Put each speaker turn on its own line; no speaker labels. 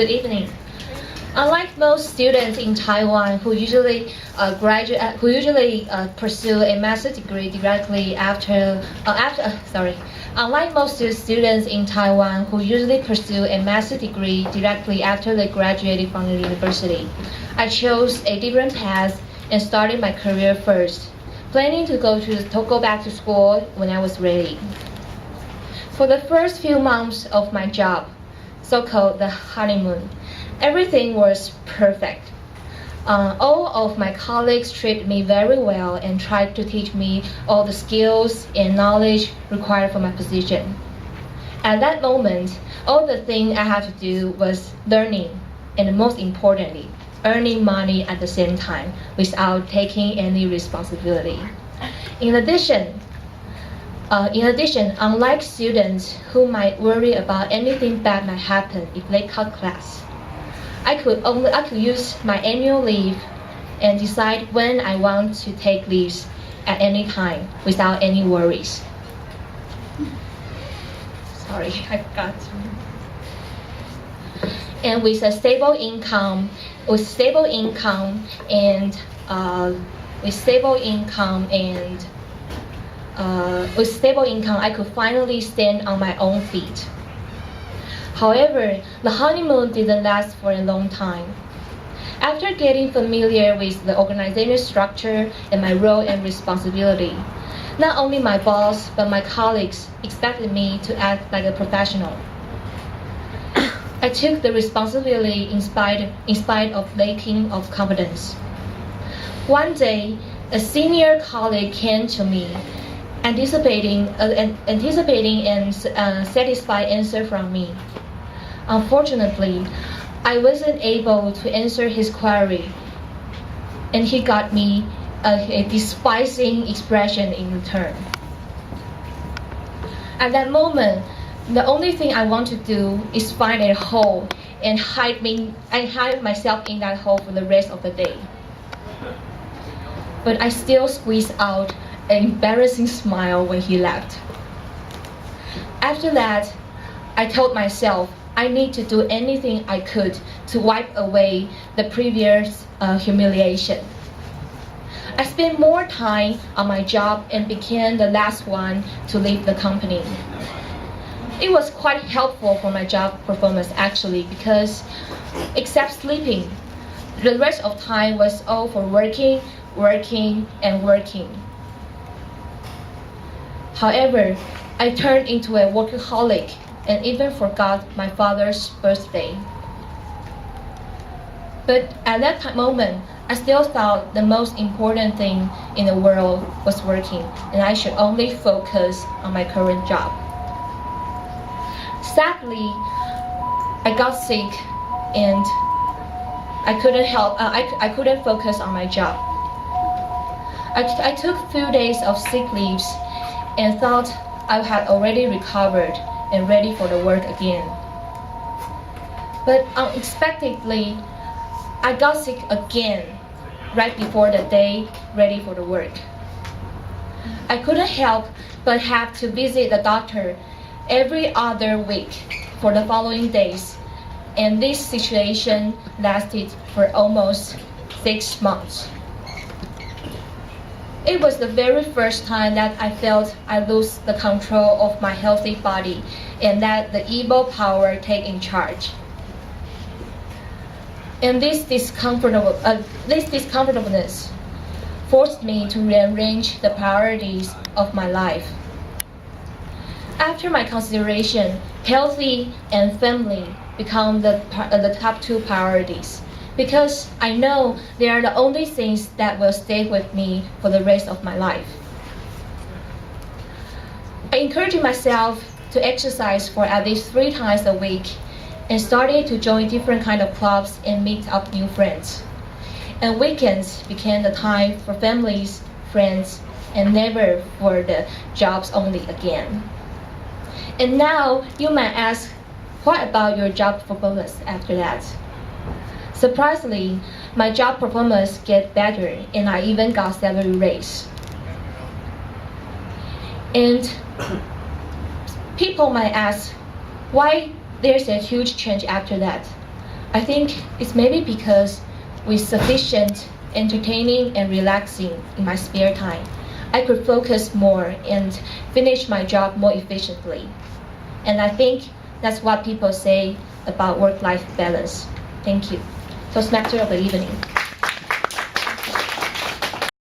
Good evening. Unlike most students in Taiwan who usually pursue a master's degree directly unlike most students in Taiwan who usually pursue a master's degree directly after they graduated from the university, I chose a different path and started my career first, planning to go back to school when I was ready. For the first few months of my job, so-called the honeymoon, everything was perfect. All of my colleagues treated me very well and tried to teach me all the skills and knowledge required for my position. At that moment, all the thing I had to do was learning, and most importantly, earning money at the same time without taking any responsibility. In addition, unlike students who might worry about anything bad might happen if they cut class, I could use my annual leave and decide when I want to take leaves at any time without any worries. Sorry, I forgot. And with stable income, I could finally stand on my own feet. However, the honeymoon didn't last for a long time. After getting familiar with the organizational structure and my role and responsibility, not only my boss but my colleagues expected me to act like a professional. I took the responsibility in spite of lacking of confidence. One day, a senior colleague came to me, anticipating and satisfied answer from me. Unfortunately, I wasn't able to answer his query, and he got me a despising expression in return. At that moment, the only thing I want to do is find a hole and hide myself in that hole for the rest of the day. But I still squeezed out an embarrassing smile when he left. After that, I told myself I need to do anything I could to wipe away the previous humiliation. I spent more time on my job and became the last one to leave the company. It was quite helpful for my job performance actually, because except sleeping, the rest of time was all for working. However, I turned into a workaholic and even forgot my father's birthday. But at that moment, I still thought the most important thing in the world was working, and I should only focus on my current job. Sadly, I got sick and I couldn't focus on my job. I took a few days of sick leaves and thought I had already recovered and ready for the work again. But unexpectedly, I got sick again right before the day ready for the work. I couldn't help but have to visit the doctor every other week for the following days, and this situation lasted for almost 6 months. It was the very first time that I felt I lose the control of my healthy body and that the evil power take in charge. And this discomfortableness forced me to rearrange the priorities of my life. After my consideration, healthy and family become the top 2 priorities, because I know they are the only things that will stay with me for the rest of my life. I encouraged myself to exercise for at least 3 times a week and started to join different kind of clubs and meet up new friends. And weekends became the time for families, friends, and never for the jobs only again. And now you might ask, what about your job performance after that? Surprisingly, my job performance get better and I even got salary raise. And people might ask, why there's a huge change after that? I think it's maybe because with sufficient entertaining and relaxing in my spare time, I could focus more and finish my job more efficiently. And I think that's what people say about work-life balance. Thank you. Toastmaster of the evening.